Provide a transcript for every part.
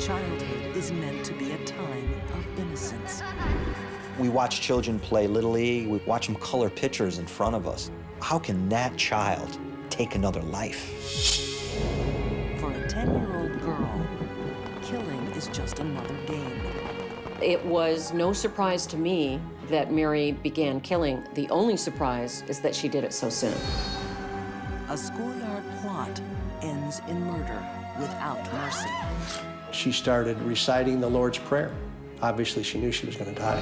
Childhood is meant to be a time of innocence. We watch children play Little League. We watch them color pictures in front of us. How can that child take another life? For a 10-year-old girl, killing is just another game. It was no surprise to me that Mary began killing. The only surprise is that she did it so soon. A schoolyard plot ends in murder without mercy. She started reciting the Lord's Prayer. Obviously, she knew she was going to die.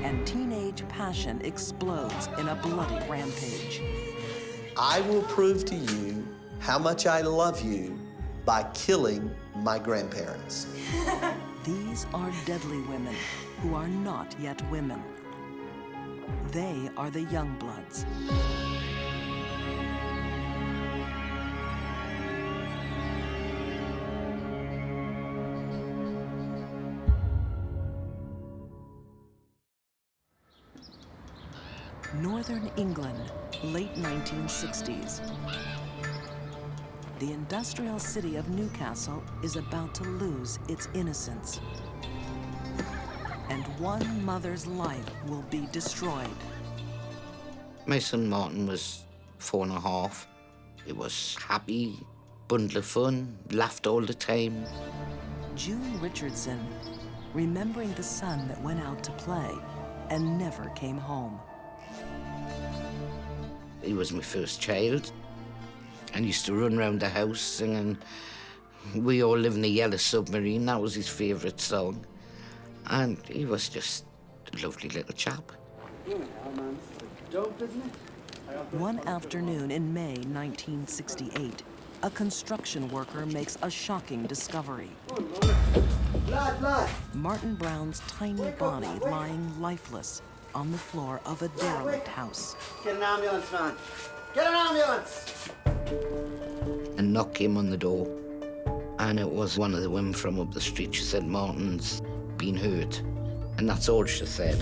And teenage passion explodes in a bloody rampage. I will prove to you how much I love you by killing my grandparents. These are deadly women who are not yet women. They are the Youngbloods. Northern England, late 1960s. The industrial city of Newcastle is about to lose its innocence. And one mother's life will be destroyed. My son Martin was 4.5. He was happy, bundle of fun, laughed all the time. June Richardson, remembering the son that went out to play and never came home. He was my first child, and used to run around the house singing "We All Live in a Yellow Submarine." That was his favourite song. And he was just a lovely little chap. One afternoon in May 1968, a construction worker makes a shocking discovery. Martin Brown's tiny body lying lifeless on the floor of a derelict house. Get an ambulance, man. Get an ambulance! A knock came on the door, and it was one of the women from up the street. She said, "Martin's been hurt." And that's all she said.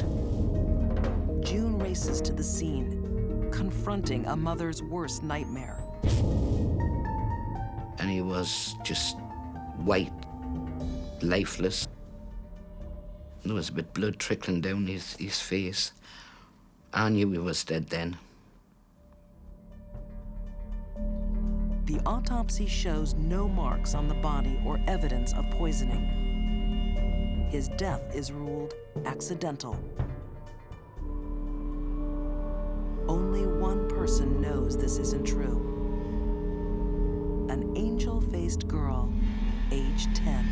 June races to the scene, confronting a mother's worst nightmare. And he was just white, lifeless. There was a bit of blood trickling down his face. I knew he was dead then. The autopsy shows no marks on the body or evidence of poisoning. His death is ruled accidental. Only one person knows this isn't true. An angel-faced girl, age 10.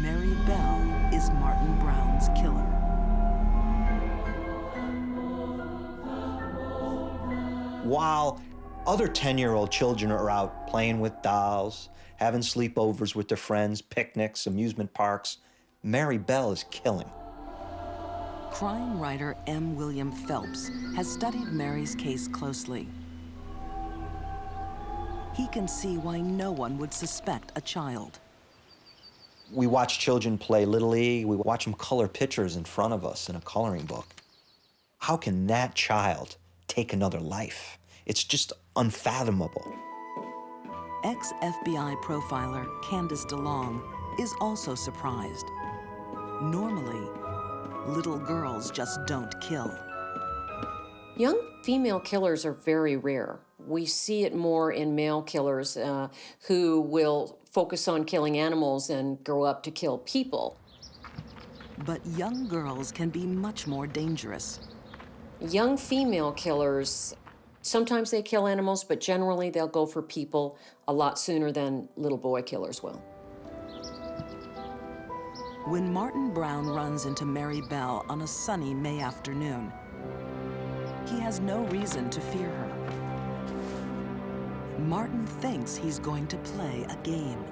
Mary Bell is Martin Brown's killer. While other 10-year-old children are out playing with dolls, having sleepovers with their friends, picnics, amusement parks, Mary Bell is killing. Crime writer M. William Phelps has studied Mary's case closely. He can see why no one would suspect a child. We watch children play Little League. We watch them color pictures in front of us in a coloring book. How can that child take another life? It's just unfathomable. Ex-FBI profiler Candace DeLong is also surprised. Normally, little girls just don't kill. Young female killers are very rare. We see it more in male killers who will focus on killing animals and grow up to kill people. But young girls can be much more dangerous. Young female killers, sometimes they kill animals, but generally they'll go for people a lot sooner than little boy killers will. When Martin Brown runs into Mary Bell on a sunny May afternoon, he has no reason to fear her. Martin thinks he's going to play a game.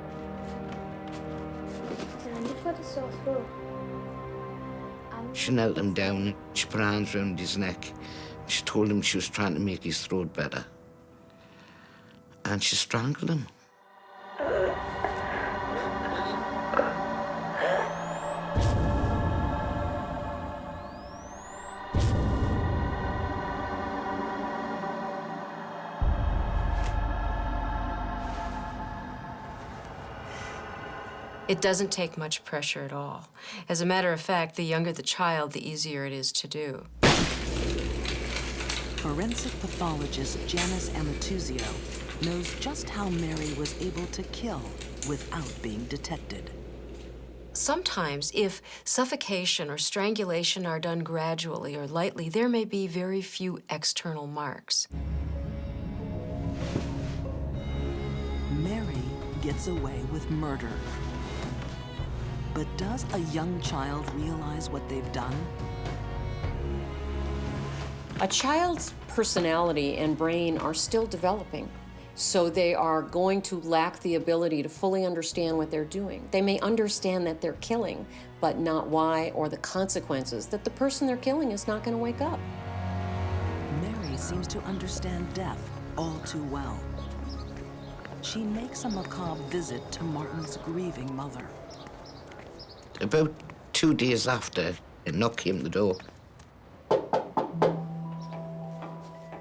She knelt him down, she put her hands around his neck. She told him she was trying to make his throat better. And she strangled him. It doesn't take much pressure at all. As a matter of fact, the younger the child, the easier it is to do. Forensic pathologist Janice Amatuzio knows just how Mary was able to kill without being detected. Sometimes, if suffocation or strangulation are done gradually or lightly, there may be very few external marks. Mary gets away with murder. But does a young child realize what they've done? A child's personality and brain are still developing, so they are going to lack the ability to fully understand what they're doing. They may understand that they're killing, but not why or the consequences, that the person they're killing is not going to wake up. Mary seems to understand death all too well. She makes a macabre visit to Martin's grieving mother. About 2 days after, a knock came to the door.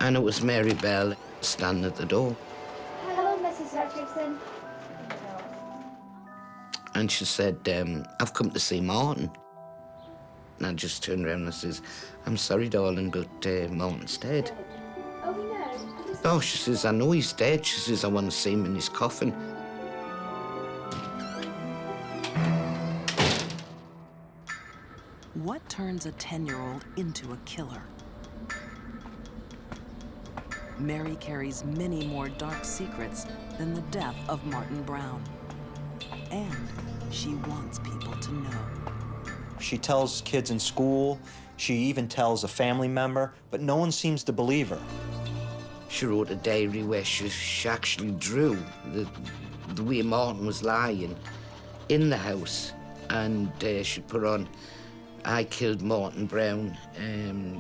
And it was Mary Bell standing at the door. Hello, Mrs. Hutchinson. And she said, I've come to see Martin. And I just turned around and I says, I'm sorry, darling, but Martin's dead. Oh, no. Oh, she says, I know he's dead. She says, I want to see him in his coffin. What turns a 10-year-old into a killer? Mary carries many more dark secrets than the death of Martin Brown. And she wants people to know. She tells kids in school, she even tells a family member, but no one seems to believe her. She wrote a diary where she actually drew the way Martin was lying in the house. And she put on, I killed Martin Brown,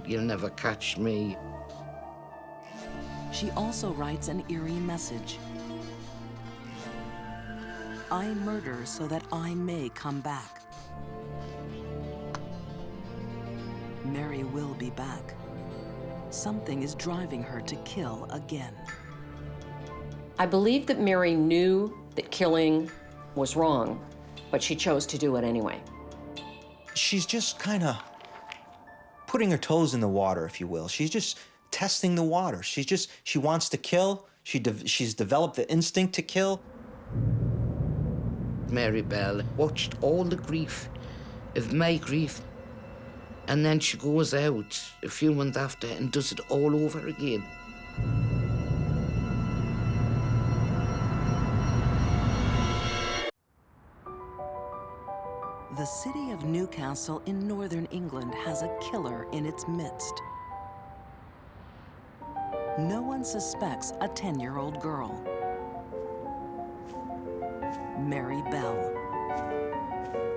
you'll never catch me. She also writes an eerie message. I murder so that I may come back. Mary will be back. Something is driving her to kill again. I believe that Mary knew that killing was wrong, but she chose to do it anyway. She's just kind of putting her toes in the water, if you will. She's just testing the water. She wants to kill. She's developed the instinct to kill. Mary Bell watched all the grief of my grief, and then she goes out a few months after and does it all over again. The city of Newcastle in northern England has a killer in its midst. No one suspects a 10-year-old girl, Mary Bell.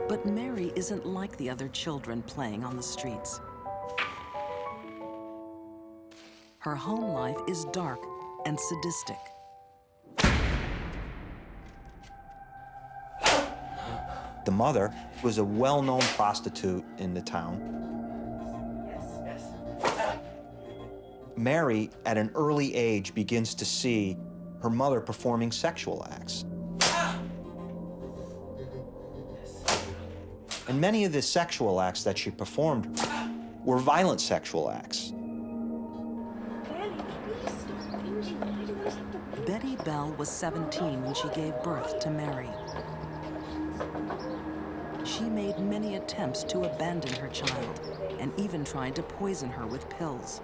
But Mary isn't like the other children playing on the streets. Her home life is dark and sadistic. The mother was a well-known prostitute in the town. Mary, at an early age, begins to see her mother performing sexual acts. And many of the sexual acts that she performed were violent sexual acts. Betty Bell was 17 when she gave birth to Mary. She made many attempts to abandon her child and even tried to poison her with pills.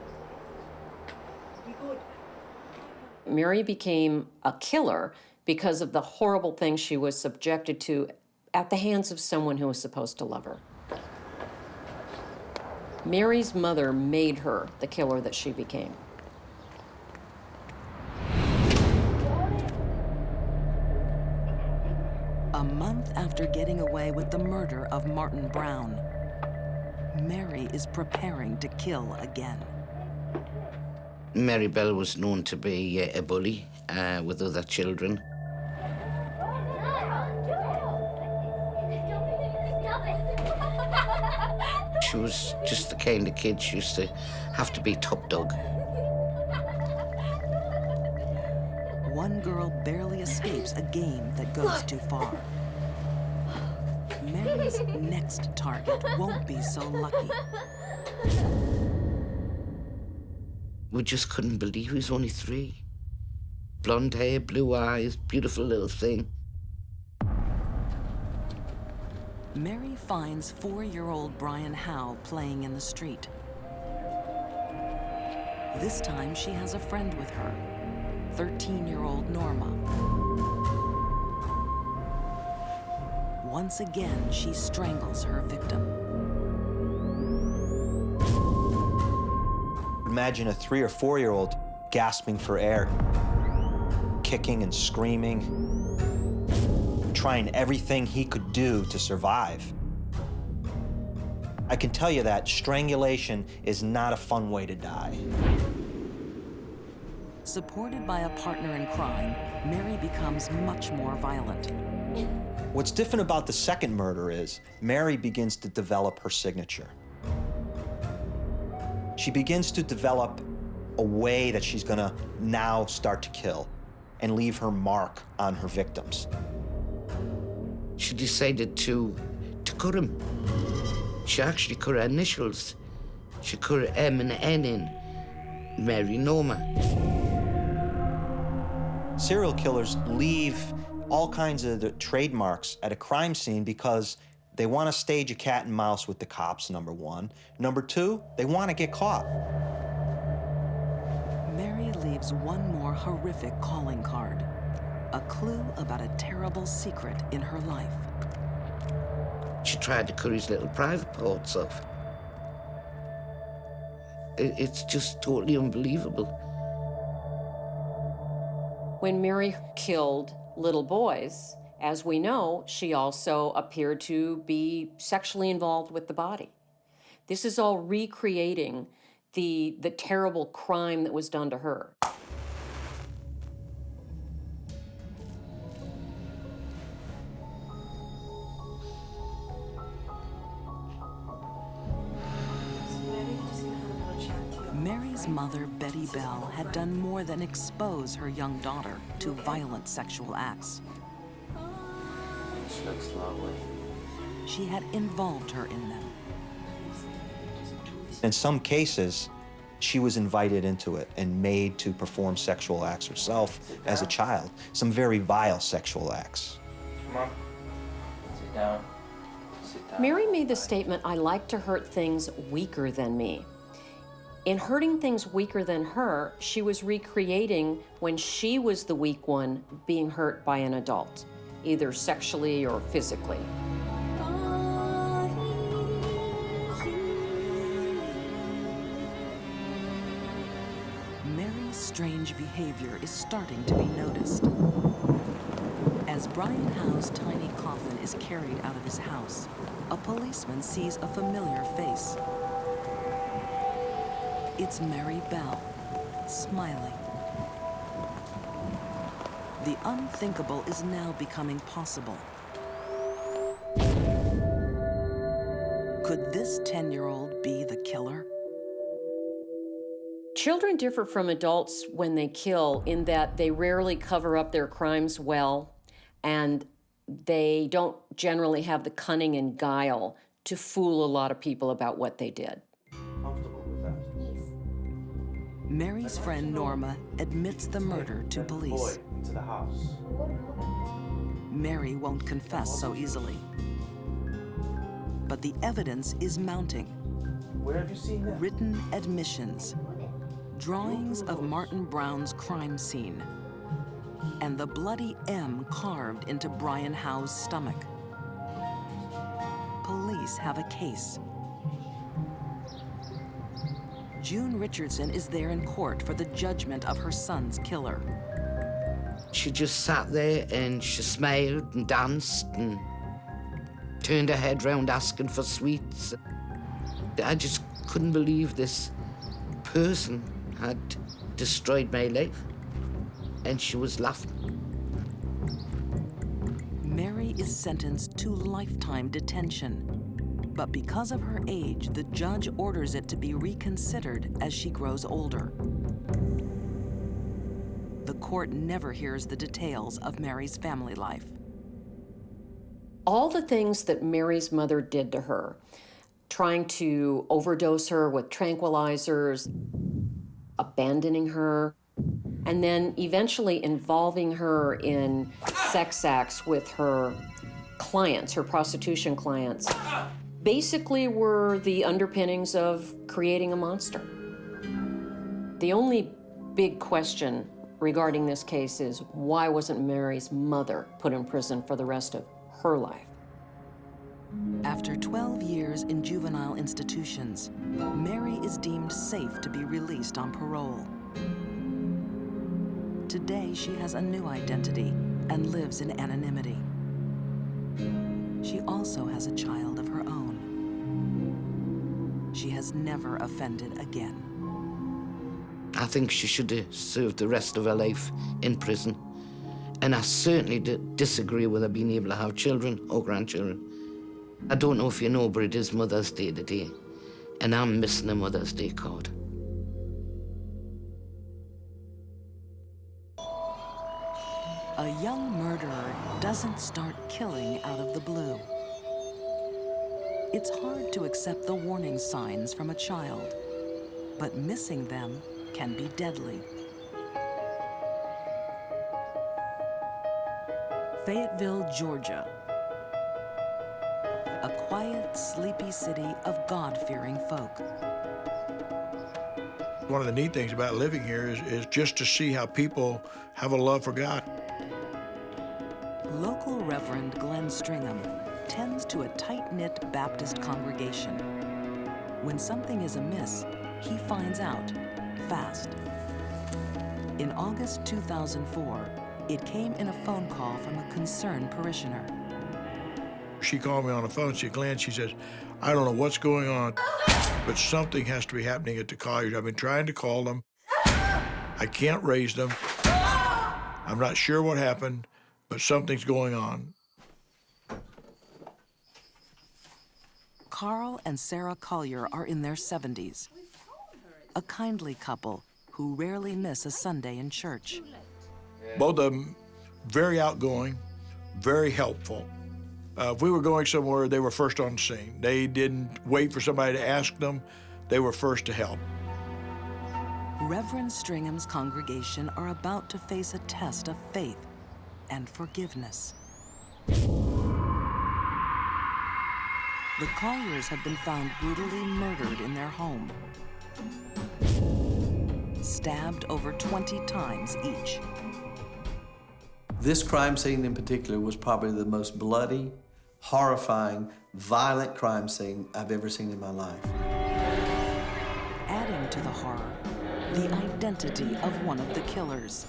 Mary became a killer because of the horrible things she was subjected to at the hands of someone who was supposed to love her. Mary's mother made her the killer that she became. A month after getting away with the murder of Martin Brown, Mary is preparing to kill again. Mary Bell was known to be a bully with other children. She was just the kind of kid she used to have to be top dog. One girl barely escapes a game that goes too far. Mary's next target won't be so lucky. We just couldn't believe he was only 3. Blonde hair, blue eyes, beautiful little thing. Mary finds 4-year-old Brian Howe playing in the street. This time she has a friend with her, 13-year-old Norma. Once again, she strangles her victim. Imagine a 3 or 4-year-old gasping for air, kicking and screaming, trying everything he could do to survive. I can tell you that strangulation is not a fun way to die. Supported by a partner in crime, Mary becomes much more violent. What's different about the second murder is Mary begins to develop her signature. She begins to develop a way that she's gonna now start to kill and leave her mark on her victims. She decided to cut him. She actually cut her initials. She cut her M and N in, Mary Norma. Serial killers leave all kinds of the trademarks at a crime scene because they want to stage a cat and mouse with the cops, number 1. Number 2, they want to get caught. Mary leaves one more horrific calling card, a clue about a terrible secret in her life. She tried to cut his little private parts off. It's just totally unbelievable. When Mary killed little boys, as we know, she also appeared to be sexually involved with the body. This is all recreating the terrible crime that was done to her. Mary's mother, Betty Bell, had done more than expose her young daughter to violent sexual acts. She looks lovely. She had involved her in them. In some cases, she was invited into it and made to perform sexual acts herself as a child, some very vile sexual acts. Come on. Sit down. Sit down. Mary made the statement, "I like to hurt things weaker than me." In hurting things weaker than her, she was recreating when she was the weak one being hurt by an adult, either sexually or physically. Mary's strange behavior is starting to be noticed. As Brian Howe's tiny coffin is carried out of his house, a policeman sees a familiar face. It's Mary Bell, smiling. The unthinkable is now becoming possible. Could this 10-year-old be the killer? Children differ from adults when they kill in that they rarely cover up their crimes well, and they don't generally have the cunning and guile to fool a lot of people about what they did. Mary's friend Norma admits the murder to police. Into the house. Mary won't confess so easily. But the evidence is mounting. Where have you seen that? Written admissions, drawings of Martin Brown's crime scene, and the bloody M carved into Brian Howe's stomach. Police have a case. June Richardson is there in court for the judgment of her son's killer. She just sat there and she smiled and danced and turned her head round asking for sweets. I just couldn't believe this person had destroyed my life, and she was laughing. Mary is sentenced to lifetime detention. But because of her age, the judge orders it to be reconsidered as she grows older. The court never hears the details of Mary's family life. All the things that Mary's mother did to her, trying to overdose her with tranquilizers, abandoning her, and then eventually involving her in sex acts with her clients, her prostitution clients, basically were the underpinnings of creating a monster. The only big question regarding this case is, why wasn't Mary's mother put in prison for the rest of her life? After 12 years in juvenile institutions, Mary is deemed safe to be released on parole. Today, she has a new identity and lives in anonymity. She also has a child of her own. She has never offended again. I think she should have served the rest of her life in prison. And I certainly disagree with her being able to have children or grandchildren. I don't know if you know, but it is Mother's Day today, and I'm missing a Mother's Day card. A young murderer doesn't start killing out of the blue. It's hard to accept the warning signs from a child, but missing them can be deadly. Fayetteville, Georgia. A quiet, sleepy city of God-fearing folk. One of the neat things about living here is just to see how people have a love for God. Local Reverend Glenn Stringham tends to a tight-knit Baptist congregation. When something is amiss, he finds out fast. In August 2004, it came in a phone call from a concerned parishioner. She called me on the phone, Glenn, she says, I don't know what's going on, but something has to be happening at the Colliers. I've been trying to call them. I can't raise them. I'm not sure what happened, but something's going on. Carl and Sarah Collier are in their 70s. A kindly couple who rarely miss a Sunday in church. Both of them very outgoing, very helpful. If we were going somewhere, they were first on the scene. They didn't wait for somebody to ask them. They were first to help. Reverend Stringham's congregation are about to face a test of faith and forgiveness. The Colliers have been found brutally murdered in their home, stabbed over 20 times each. This crime scene in particular was probably the most bloody, horrifying, violent crime scene I've ever seen in my life. Adding to the horror, the identity of one of the killers.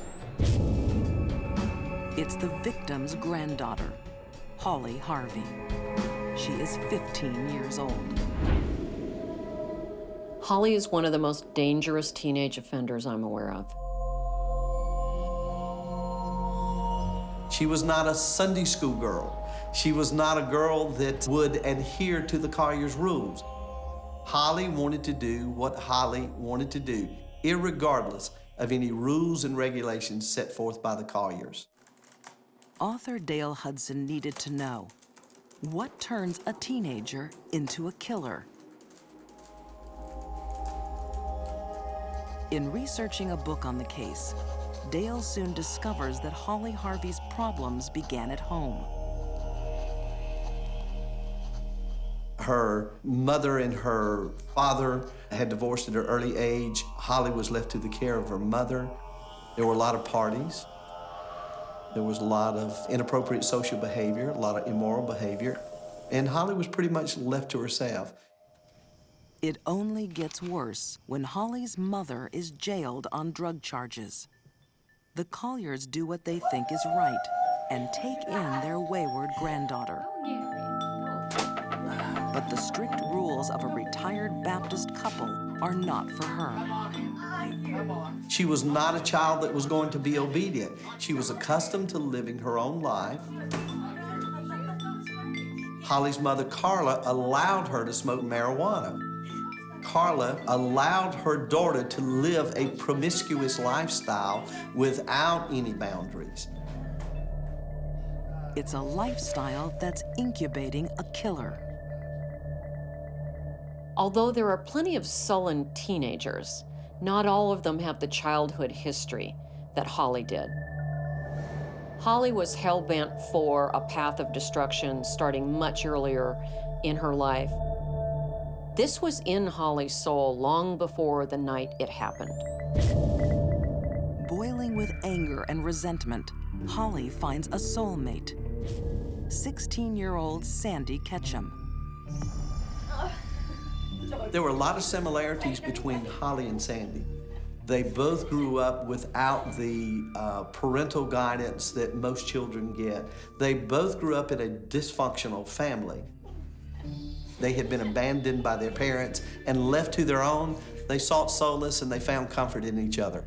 It's the victim's granddaughter, Holly Harvey. She is 15 years old. Holly is one of the most dangerous teenage offenders I'm aware of. She was not a Sunday school girl. She was not a girl that would adhere to the Collier's rules. Holly wanted to do what Holly wanted to do, irregardless of any rules and regulations set forth by the Colliers. Author Dale Hudson needed to know, what turns a teenager into a killer? In researching a book on the case, Dale soon discovers that Holly Harvey's problems began at home. Her mother and her father had divorced at an early age. Holly was left to the care of her mother. There were a lot of parties. There was a lot of inappropriate social behavior, a lot of immoral behavior, and Holly was pretty much left to herself. It only gets worse when Holly's mother is jailed on drug charges. The Colliers do what they think is right and take in their wayward granddaughter. But the strict rules of a retired Baptist couple are not for her. She was not a child that was going to be obedient. She was accustomed to living her own life. Holly's mother, Carla, allowed her to smoke marijuana. Carla allowed her daughter to live a promiscuous lifestyle without any boundaries. It's a lifestyle that's incubating a killer. Although there are plenty of sullen teenagers, not all of them have the childhood history that Holly did. Holly was hell-bent for a path of destruction starting much earlier in her life. This was in Holly's soul long before the night it happened. Boiling with anger and resentment, Holly finds a soulmate, 16-year-old Sandy Ketchum. There were a lot of similarities between Holly and Sandy. They both grew up without the parental guidance that most children get. They both grew up in a dysfunctional family. They had been abandoned by their parents and left to their own. They sought solace and they found comfort in each other.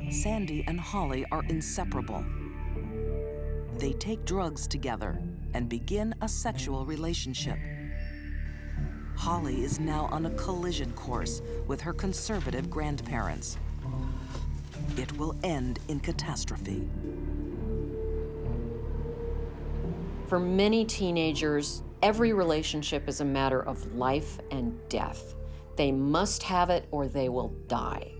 Sandy and Holly are inseparable. They take drugs together and begin a sexual relationship. Holly is now on a collision course with her conservative grandparents. It will end in catastrophe. For many teenagers, every relationship is a matter of life and death. They must have it or they will die.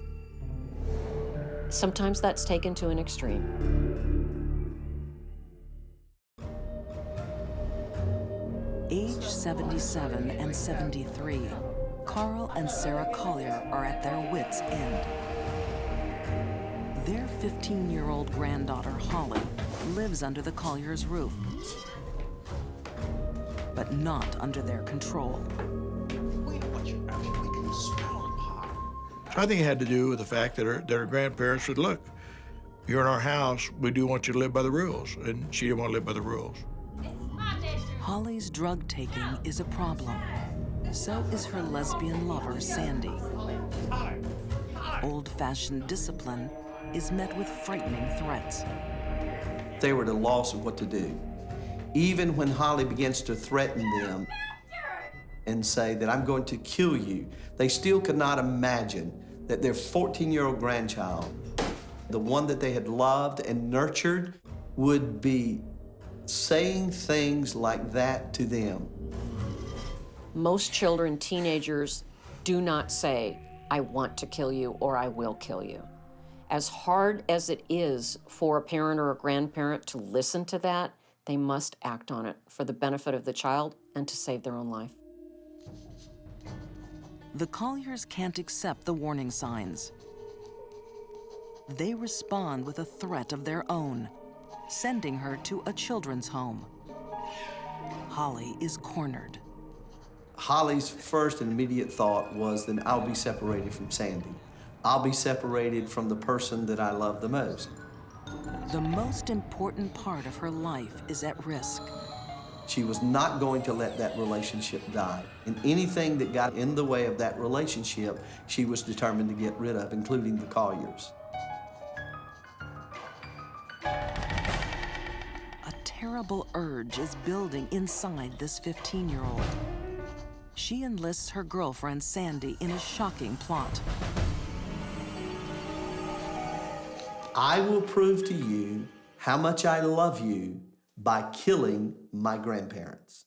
Sometimes that's taken to an extreme. Age 77 and 73, Carl and Sarah Collier are at their wits' end. Their 15-year-old granddaughter, Holly, lives under the Colliers' roof, but not under their control. I think it had to do with the fact that her grandparents said, look, you're in our house, we do want you to live by the rules, and she didn't want to live by the rules. Holly's drug taking is a problem. So is her lesbian lover, Sandy. Old-fashioned discipline is met with frightening threats. They were at a loss of what to do. Even when Holly begins to threaten them and say that I'm going to kill you, they still could not imagine that their 14-year-old grandchild, the one that they had loved and nurtured, would be saying things like that to them. Most children, teenagers, do not say, I want to kill you or I will kill you. As hard as it is for a parent or a grandparent to listen to that, they must act on it for the benefit of the child and to save their own life. The Colliers can't accept the warning signs. They respond with a threat of their own, sending her to a children's home. Holly is cornered. Holly's first and immediate thought was, then I'll be separated from Sandy. I'll be separated from the person that I love the most. The most important part of her life is at risk. She was not going to let that relationship die. And anything that got in the way of that relationship, she was determined to get rid of, including the Colliers. A terrible urge is building inside this 15-year-old. She enlists her girlfriend, Sandy, in a shocking plot. I will prove to you how much I love you by killing my grandparents.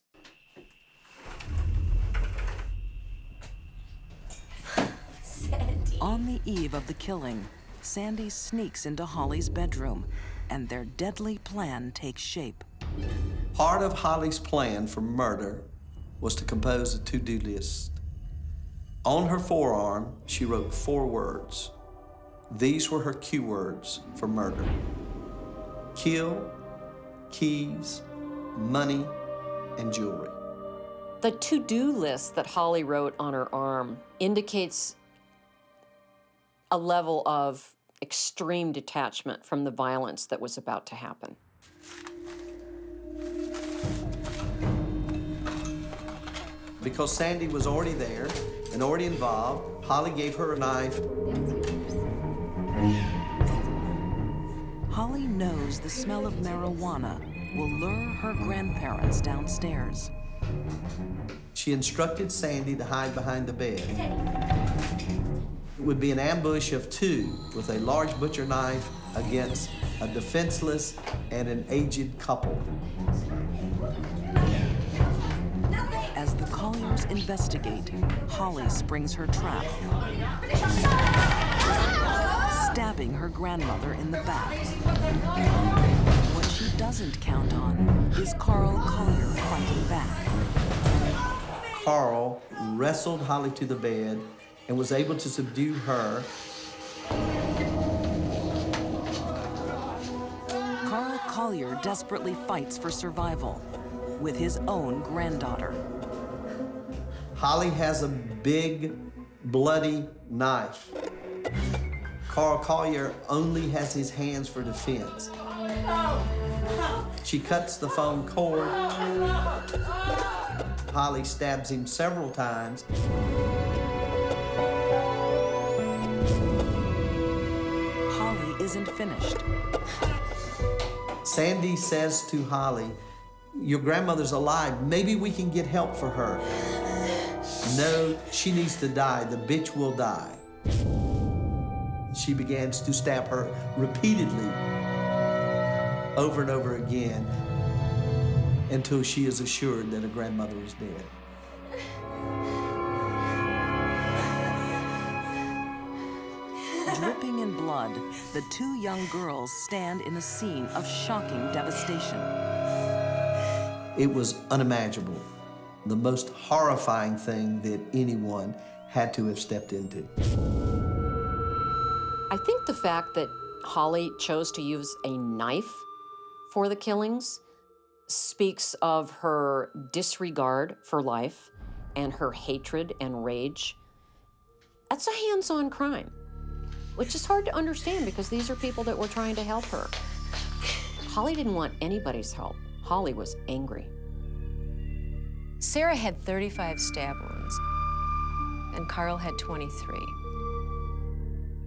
Sandy. On the eve of the killing, Sandy sneaks into Holly's bedroom, and their deadly plan takes shape. Part of Holly's plan for murder was to compose a to-do list. On her forearm, she wrote 4 words. These were her cue words for murder: kill, keys, money, and jewelry. The to-do list that Holly wrote on her arm indicates a level of extreme detachment from the violence that was about to happen. Because Sandy was already there and already involved, Holly gave her a knife. Holly knows the smell of marijuana will lure her grandparents downstairs. She instructed Sandy to hide behind the bed. would be an ambush of two with a large butcher knife against a defenseless and an aged couple. As the Colliers investigate, Holly springs her trap, stabbing her grandmother in the back. What she doesn't count on is Carl Collier fighting back. Carl wrestled Holly to the bed and was able to subdue her. Carl Collier desperately fights for survival with his own granddaughter. Holly has a big, bloody knife. Carl Collier only has his hands for defense. She cuts the phone cord. Holly stabs him several times. Holly isn't finished. Sandy says to Holly, "Your grandmother's alive. Maybe we can get help for her." "No, she needs to die. The bitch will die." She begins to stab her repeatedly, over and over again, until she is assured that her grandmother is dead. Dripping in blood, the two young girls stand in a scene of shocking devastation. It was unimaginable, the most horrifying thing that anyone had to have stepped into. I think the fact that Holly chose to use a knife for the killings speaks of her disregard for life and her hatred and rage. That's a hands-on crime, which is hard to understand because these are people that were trying to help her. Holly didn't want anybody's help. Holly was angry. Sarah had 35 stab wounds, and Carl had 23.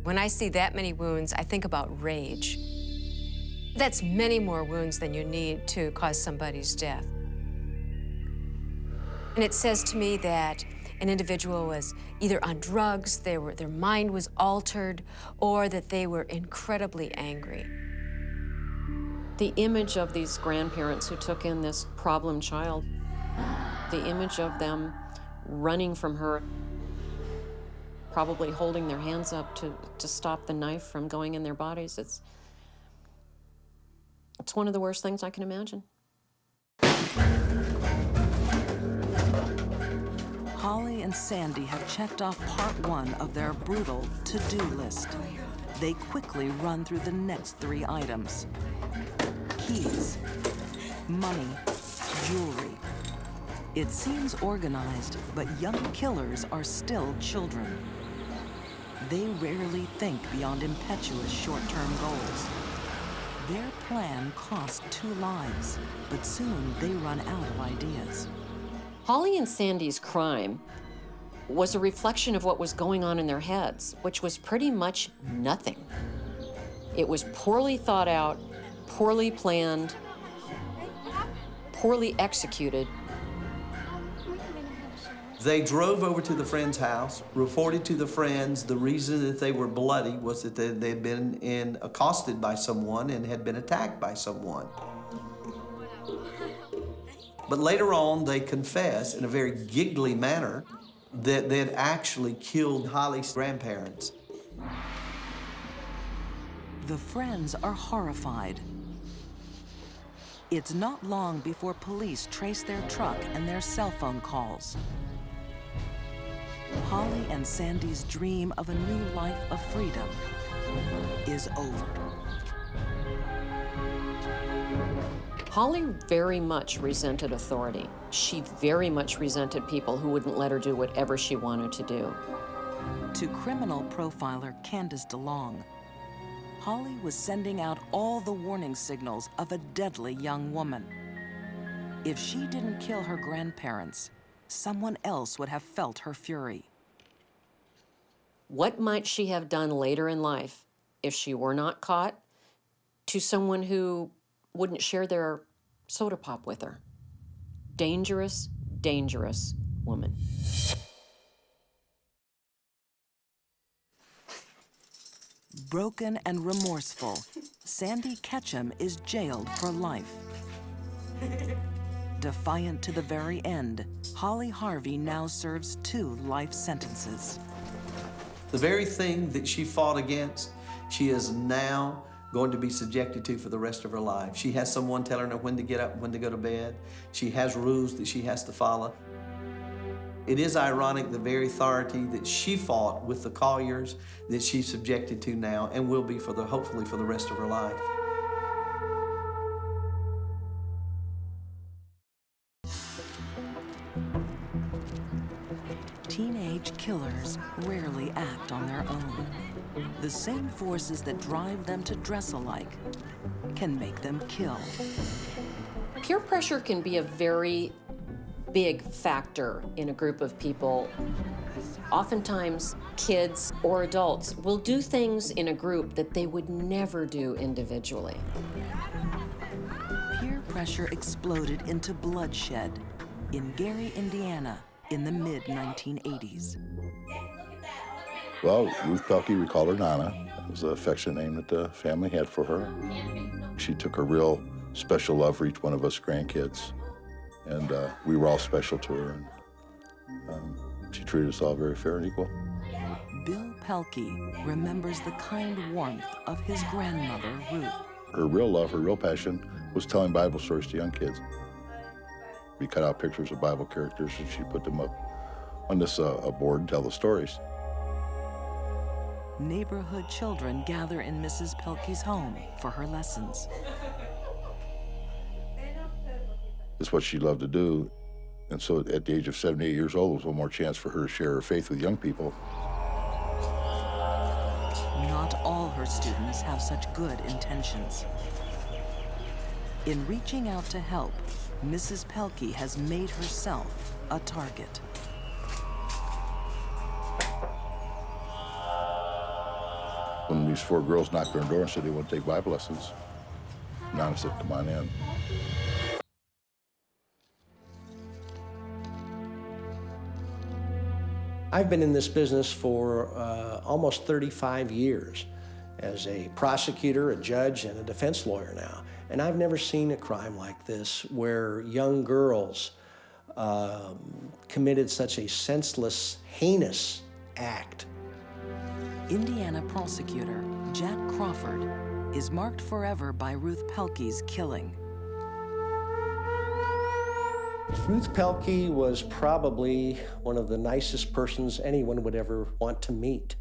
When I see that many wounds, I think about rage. That's many more wounds than you need to cause somebody's death. And it says to me that an individual was either on drugs, their mind was altered, or that they were incredibly angry. The image of these grandparents who took in this problem child, the image of them running from her, probably holding their hands up to stop the knife from going in their bodies, it's one of the worst things I can imagine. Holly and Sandy have checked off part 1 of their brutal to-do list. They quickly run through the next 3 items. Keys, money, jewelry. It seems organized, but young killers are still children. They rarely think beyond impetuous short-term goals. Their plan cost 2 lives, but soon they run out of ideas. Holly and Sandy's crime was a reflection of what was going on in their heads, which was pretty much nothing. It was poorly thought out, poorly planned, poorly executed. They drove over to the friend's house, reported to the friends the reason that they were bloody was that they'd been accosted by someone and had been attacked by someone. But later on, they confessed in a very giggly manner that they had actually killed Holly's grandparents. The friends are horrified. It's not long before police trace their truck and their cell phone calls. Holly and Sandy's dream of a new life of freedom is over. Holly very much resented authority. She very much resented people who wouldn't let her do whatever she wanted to do. To criminal profiler Candace DeLong, Holly was sending out all the warning signals of a deadly young woman. If she didn't kill her grandparents, someone else would have felt her fury. What might she have done later in life if she were not caught to someone who wouldn't share their soda pop with her? Dangerous, dangerous woman. Broken and remorseful, Sandy Ketchum is jailed for life. Defiant to the very end, Holly Harvey now serves 2 life sentences. The very thing that she fought against, she is now going to be subjected to for the rest of her life. She has someone telling her when to get up, when to go to bed. She has rules that she has to follow. It is ironic, the very authority that she fought with the Colliers that she's subjected to now and will be hopefully for the rest of her life. Teenage killers rarely act on their own. The same forces that drive them to dress alike can make them kill. Peer pressure can be a very big factor in a group of people. Oftentimes, kids or adults will do things in a group that they would never do individually. Peer pressure exploded into bloodshed in Gary, Indiana, in the mid-1980s. Well, Ruth Pelkey, we called her Nana. It was the affectionate name that the family had for her. She took a real special love for each one of us grandkids, and we were all special to her. And she treated us all very fair and equal. Bill Pelkey remembers the kind warmth of his grandmother, Ruth. Her real love, her real passion was telling Bible stories to young kids. We cut out pictures of Bible characters and she put them up on this a board and tell the stories. Neighborhood children gather in Mrs. Pelkey's home for her lessons. It's what she loved to do. And so at the age of 78 years old, it was one more chance for her to share her faith with young people. Not all her students have such good intentions. In reaching out to help, Mrs. Pelkey has made herself a target. When these 4 girls knocked on her door and said they want to take Bible lessons, Nana said, come on in. I've been in this business for almost 35 years as a prosecutor, a judge, and a defense lawyer now. And I've never seen a crime like this where young girls committed such a senseless, heinous act. Indiana prosecutor Jack Crawford is marked forever by Ruth Pelkey's killing. Ruth Pelkey was probably one of the nicest persons anyone would ever want to meet.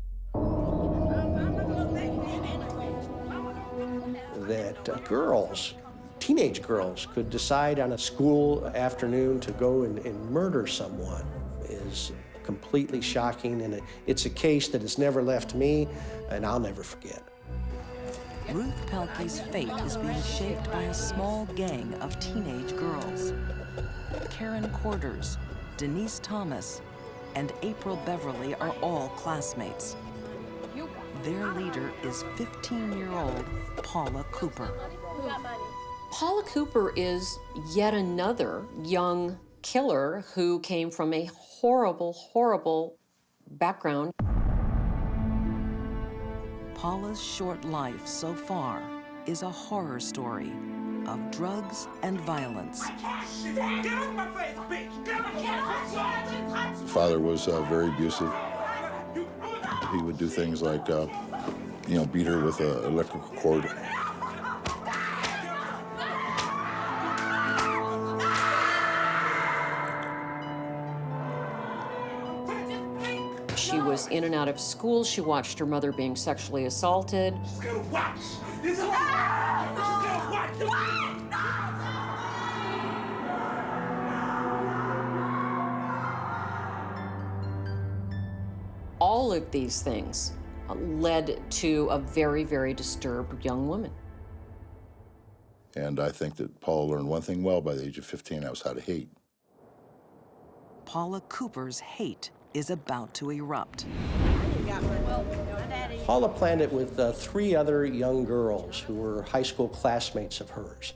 That girls, teenage girls, could decide on a school afternoon to go and murder someone is completely shocking, and it's a case that has never left me, and I'll never forget. Ruth Pelkey's fate is being shaped by a small gang of teenage girls. Karen Quarters, Denise Thomas, and April Beverly are all classmates. Their leader is 15-year-old Paula Cooper. Paula Cooper is yet another young killer who came from a horrible, horrible background. Paula's short life so far is a horror story of drugs and violence. Father was very abusive. He would do things like, beat her with an electrical cord. She was in and out of school. She watched her mother being sexually assaulted. All of these things led to a very, very disturbed young woman. And I think that Paula learned one thing well by the age of 15, that was how to hate. Paula Cooper's hate is about to erupt. Paula planned it with 3 other young girls who were high school classmates of hers.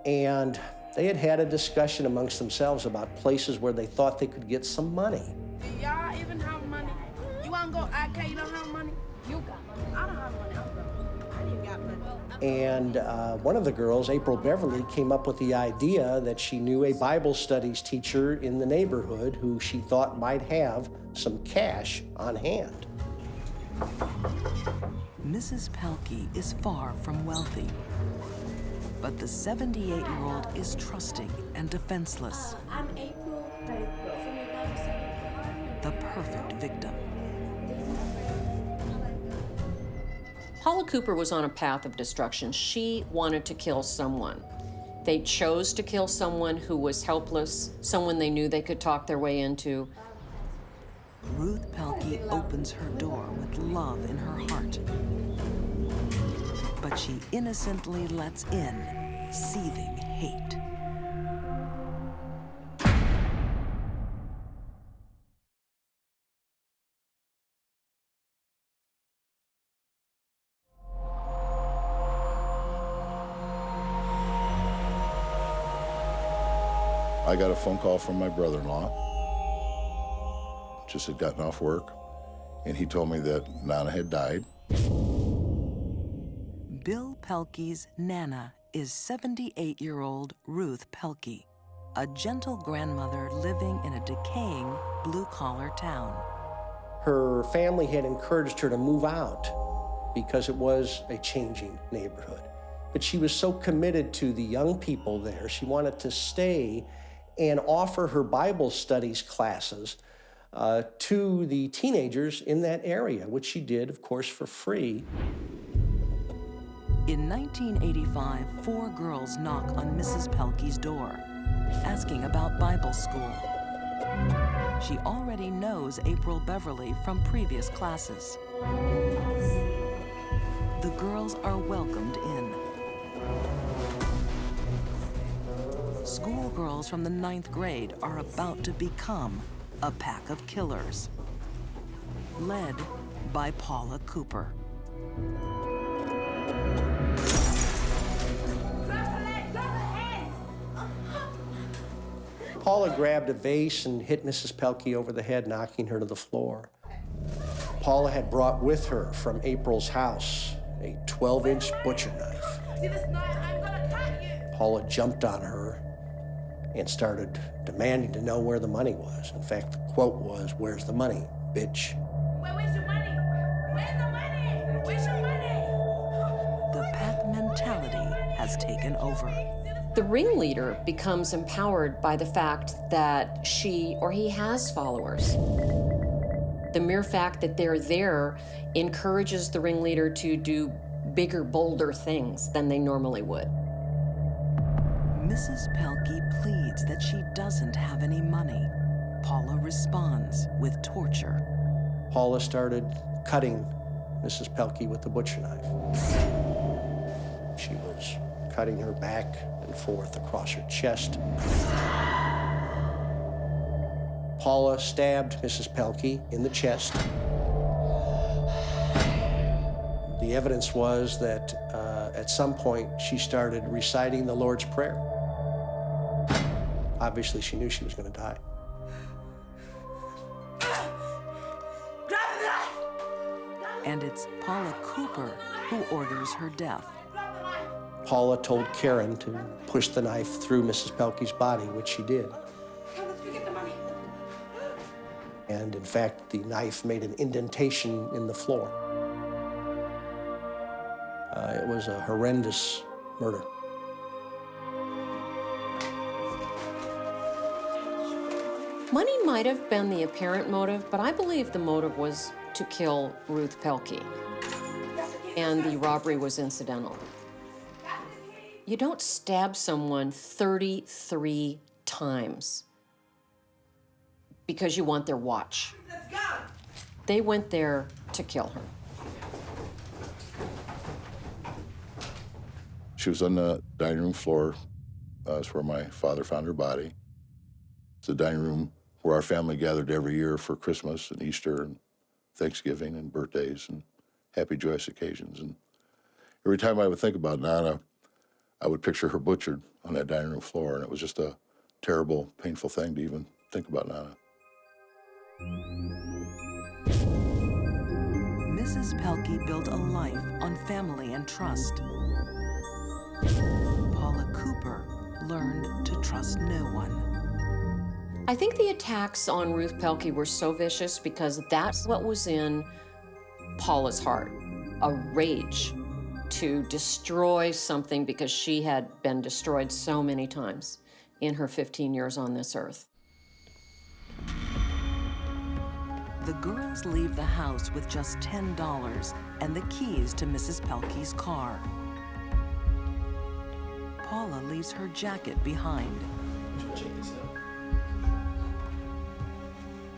And they had had a discussion amongst themselves about places where they thought they could get some money. Do y'all even have money? You want to go IK, you don't have money? You got money. I don't have money. And one of the girls, April Beverly, came up with the idea that she knew a Bible studies teacher in the neighborhood who she thought might have some cash on hand. Mrs. Pelkey is far from wealthy, but the 78-year-old is trusting and defenseless. I'm April. The perfect victim. Paula Cooper was on a path of destruction. She wanted to kill someone. They chose to kill someone who was helpless, someone they knew they could talk their way into. Ruth Pelkey opens her door with love in her heart. But she innocently lets in seething hate. I got a phone call from my brother-in-law. Just had gotten off work, and he told me that Nana had died. Bill Pelkey's Nana is 78-year-old Ruth Pelkey, a gentle grandmother living in a decaying blue-collar town. Her family had encouraged her to move out because it was a changing neighborhood. But she was so committed to the young people there, she wanted to stay and offer her Bible studies classes to the teenagers in that area, which she did, of course, for free. In 1985, 4 girls knock on Mrs. Pelkey's door, asking about Bible school. She already knows April Beverly from previous classes. The girls are welcomed in. Schoolgirls from the 9th grade are about to become a pack of killers, led by Paula Cooper. Paula grabbed a vase and hit Mrs. Pelkey over the head, knocking her to the floor. Paula had brought with her from April's house a 12-inch butcher knife. Paula jumped on her and started demanding to know where the money was. In fact, the quote was, "Where's the money, bitch?" Where's your money? Where's the money? Where's your money? The pack mentality has taken over. The ringleader becomes empowered by the fact that she or he has followers. The mere fact that they're there encourages the ringleader to do bigger, bolder things than they normally would. Mrs. Pelkey pleads that she doesn't have any money. Paula responds with torture. Paula started cutting Mrs. Pelkey with the butcher knife. She was cutting her back and forth across her chest. Paula stabbed Mrs. Pelkey in the chest. The evidence was that at some point she started reciting the Lord's Prayer. Obviously, she knew she was going to die. And it's Paula Cooper who orders her death. Paula told Karen to push the knife through Mrs. Pelkey's body, which she did. And in fact, the knife made an indentation in the floor. It was a horrendous murder. Money might have been the apparent motive, but I believe the motive was to kill Ruth Pelkey, and the robbery was incidental. You don't stab someone 33 times because you want their watch. They went there to kill her. She was on the dining room floor. That's where my father found her body. It's the dining room where our family gathered every year for Christmas and Easter and Thanksgiving and birthdays and happy, joyous occasions. And every time I would think about Nana, I would picture her butchered on that dining room floor, and it was just a terrible, painful thing to even think about Nana. Mrs. Mrs. Pelkey built a life on family and trust. Paula Cooper learned to trust no one. I think the attacks on Ruth Pelkey were so vicious because that's what was in Paula's heart, a rage to destroy something because she had been destroyed so many times in her 15 years on this earth. The girls leave the house with just $10 and the keys to Mrs. Pelkey's car. Paula leaves her jacket behind.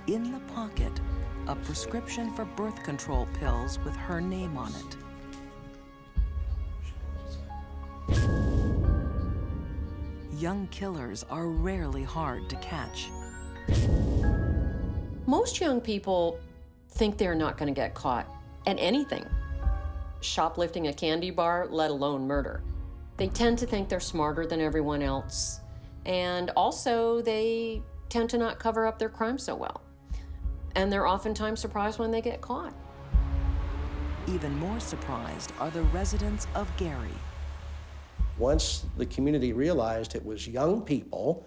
In the pocket, a prescription for birth control pills with her name on it. Young killers are rarely hard to catch. Most young people think they're not going to get caught at anything. Shoplifting a candy bar, let alone murder. They tend to think they're smarter than everyone else, and also they tend to not cover up their crime so well. And they're oftentimes surprised when they get caught. Even more surprised are the residents of Gary. Once the community realized it was young people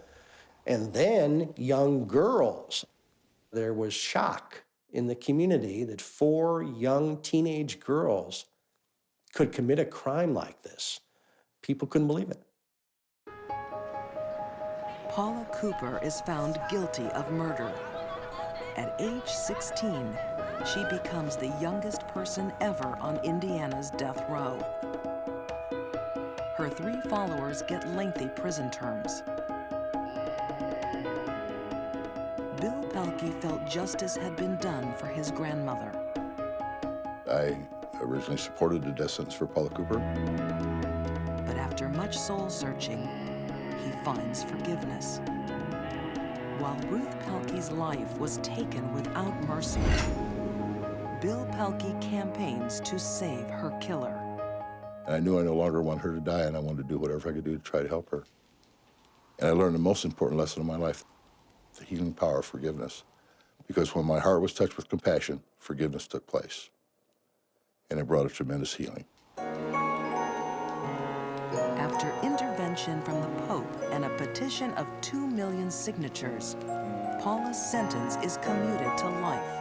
and then young girls, there was shock in the community that 4 young teenage girls could commit a crime like this. People couldn't believe it. Paula Cooper is found guilty of murder. At age 16, she becomes the youngest person ever on Indiana's death row. Her 3 followers get lengthy prison terms. Bill Pelkey felt justice had been done for his grandmother. I originally supported the death sentence for Paula Cooper. But after much soul-searching, he finds forgiveness. While Ruth Pelkey's life was taken without mercy, Bill Pelkey campaigns to save her killer. And I knew I no longer wanted her to die, and I wanted to do whatever I could do to try to help her. And I learned the most important lesson of my life, the healing power of forgiveness. Because when my heart was touched with compassion, forgiveness took place. And it brought a tremendous healing. After intervention from the Pope and a petition of 2 million signatures, Paula's sentence is commuted to life.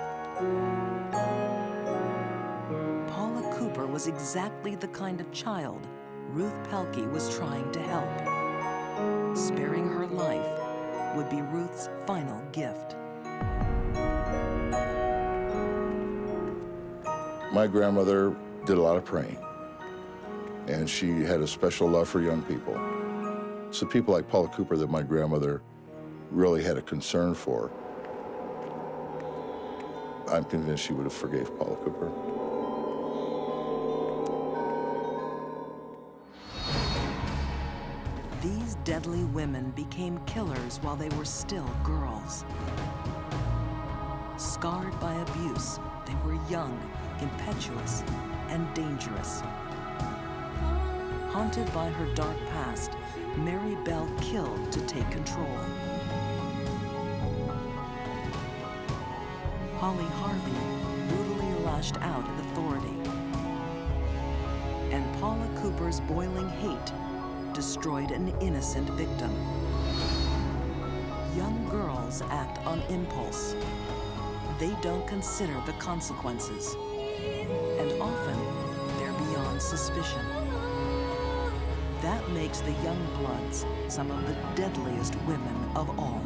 Paula Cooper was exactly the kind of child Ruth Pelkey was trying to help. Sparing her life would be Ruth's final gift. My grandmother did a lot of praying, and she had a special love for young people. So people like Paula Cooper that my grandmother really had a concern for, I'm convinced she would have forgave Paula Cooper. These deadly women became killers while they were still girls. Scarred by abuse, they were young, impetuous, and dangerous. Haunted by her dark past, Mary Bell killed to take control. Holly Harvey brutally lashed out at authority. And Paula Cooper's boiling hate destroyed an innocent victim. Young girls act on impulse. They don't consider the consequences. And often, they're beyond suspicion. That makes the young bloods some of the deadliest women of all.